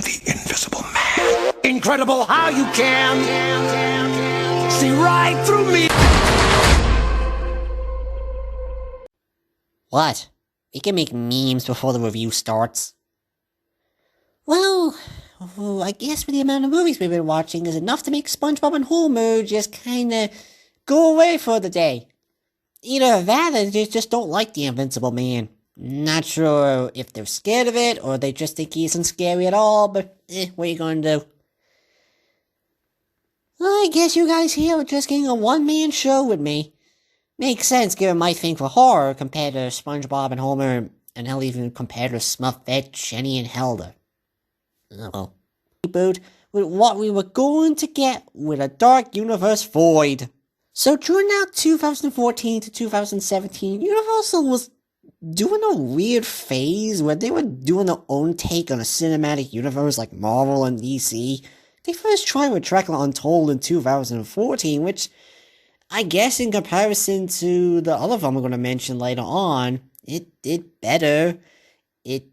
the Invisible Man. Incredible how you can see right through me. What? We can make memes before the review starts. Well, I guess with the amount of movies we've been watching is enough to make Spongebob and Homer just kinda go away for the day. Either that or they just don't like the Invincible Man. Not sure if they're scared of it or they just think he isn't scary at all, but what are you gonna do? I guess you guys here are just getting a one-man show with me. Makes sense given my thing for horror compared to SpongeBob and Homer, and hell even compared to Smuffet, Jenny, and Helder. Oh well. Reboot with what we were going to get with a Dark Universe void. So during that 2014 to 2017, Universal was doing a weird phase where they were doing their own take on a cinematic universe like Marvel and DC. They first tried with Dracula Untold in 2014, which I guess in comparison to the other film I'm going to mention later on, it did better. It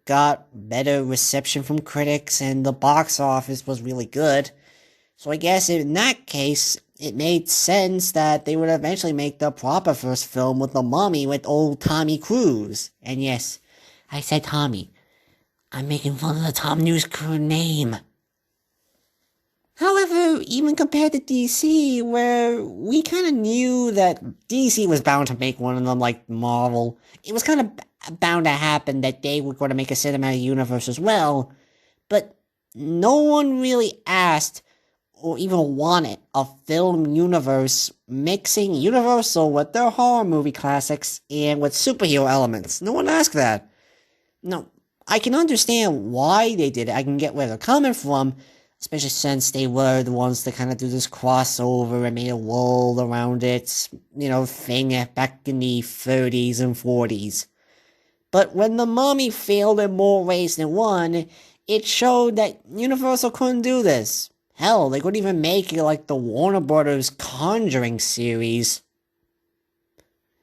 got better reception from critics and the box office was really good. So I guess in that case, it made sense that they would eventually make the proper first film with The Mummy with old Tommy Cruise. And yes, I said Tommy. I'm making fun of the Tom News crew name. However, even compared to DC, where we kind of knew that DC was bound to make one of them like Marvel, it was kind of bound to happen that they were going to make a cinematic universe as well, but no one really asked or even wanted a film universe mixing Universal with their horror movie classics and with superhero elements. No one asked that. No, I can understand why they did it. I can get where they're coming from, especially since they were the ones that kind of do this crossover and made a world around it, thing back in the 30s and 40s. But when The Mummy failed in more ways than one, it showed that Universal couldn't do this. Hell, they couldn't even make it like the Warner Brothers Conjuring series.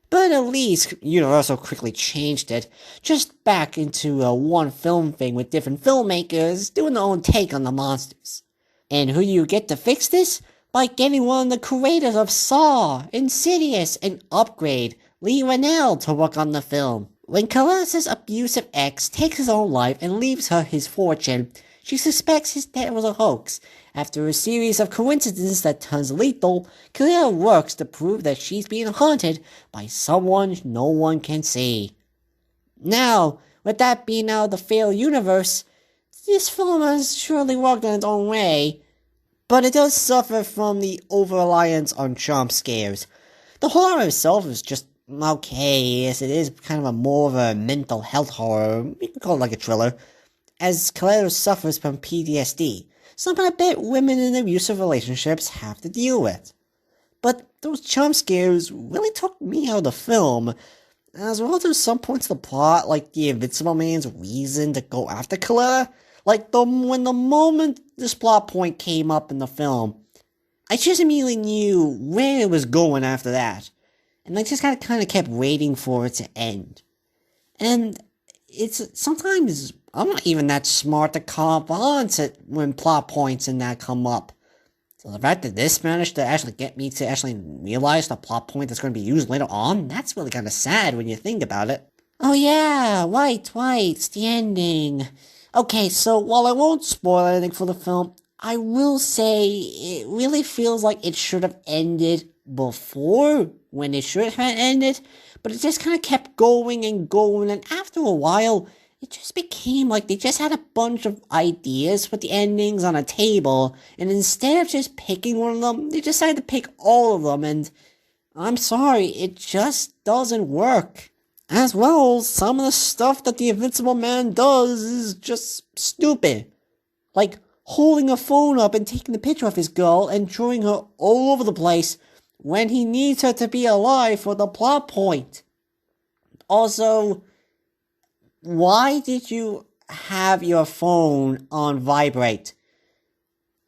But at least Universal quickly changed it, just back into a one film thing with different filmmakers doing their own take on the monsters. And who do you get to fix this? By getting one of the creators of Saw, Insidious, and Upgrade, Lee Ranell, to work on the film. When Clarice's abusive ex takes his own life and leaves her his fortune, she suspects his death was a hoax. After a series of coincidences that turns lethal, Clea works to prove that she's being haunted by someone no one can see. Now, with that being out of the failed universe, this film has surely worked in its own way, but it does suffer from the over-reliance on jump scares. The horror itself is just okay, yes, it is kind of more of a mental health horror, you can call it like a thriller, as Clea suffers from PTSD. Something I bet women in abusive relationships have to deal with. But those jump scares really took me out of the film, as well as some points of the plot, like the Invincible Man's reason to go after Clea. Like when the moment this plot point came up in the film, I just immediately knew where it was going after that. And I just kind of kept waiting for it to end. And it's sometimes I'm not even that smart to cop on to when plot points and that come up. So the fact that this managed to actually get me to actually realize the plot point that's going to be used later on, that's really kind of sad when you think about it. Oh yeah, right, it's the ending. Okay, so while I won't spoil anything for the film, I will say it really feels like it should have ended before when it should have ended, but it just kind of kept going, and after a while, it just became like they just had a bunch of ideas for the endings on a table, and instead of just picking one of them, they decided to pick all of them, and I'm sorry, it just doesn't work. As well, some of the stuff that the Invincible Man does is just stupid. Like holding a phone up and taking a picture of his girl and drawing her all over the place when he needs her to be alive for the plot point. Also, why did you have your phone on vibrate?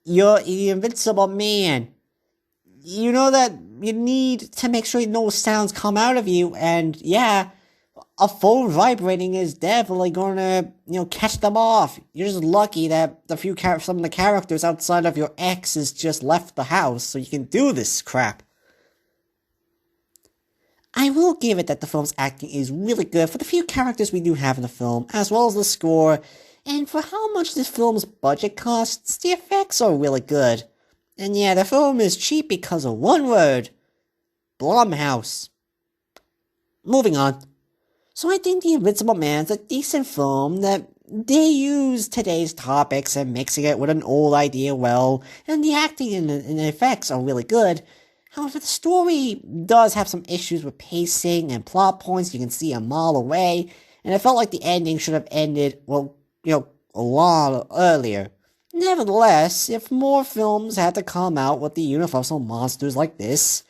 You're the Invincible Man. You know that you need to make sure no sounds come out of you, and yeah, a phone vibrating is definitely gonna, catch them off. You're just lucky that some of the characters outside of your exes just left the house so you can do this crap. I will give it that the film's acting is really good for the few characters we do have in the film, as well as the score, and for how much this film's budget costs, the effects are really good. And yeah, the film is cheap because of one word: Blumhouse. Moving on. So I think The Invincible Man's a decent film that they use today's topics and mixing it with an old idea well, and the acting and the effects are really good. However, the story does have some issues with pacing and plot points you can see a mile away, and I felt like the ending should have ended, a lot earlier. Nevertheless, if more films had to come out with the universal monsters like this,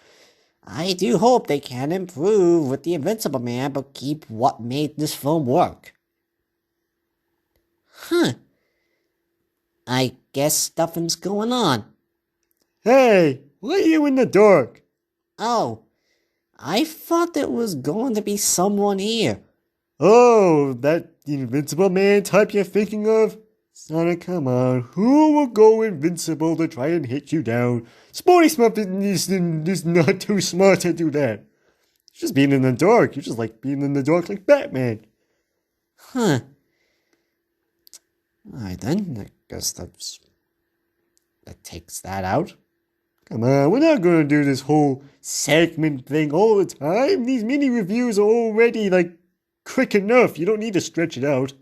I do hope they can improve with The Invincible Man, but keep what made this film work. I guess nothing's going on. Hey, why are you in the dark? Oh, I thought there was going to be someone here. Oh, that Invincible Man type you're thinking of? Sonic, come on. Who will go invincible to try and hit you down? Sporty Smurf is not too smart to do that. It's just being in the dark. You just like being in the dark like Batman. Alright then, I guess that takes that out. Come on, we're not gonna do this whole segment thing all the time. These mini reviews are already, quick enough. You don't need to stretch it out.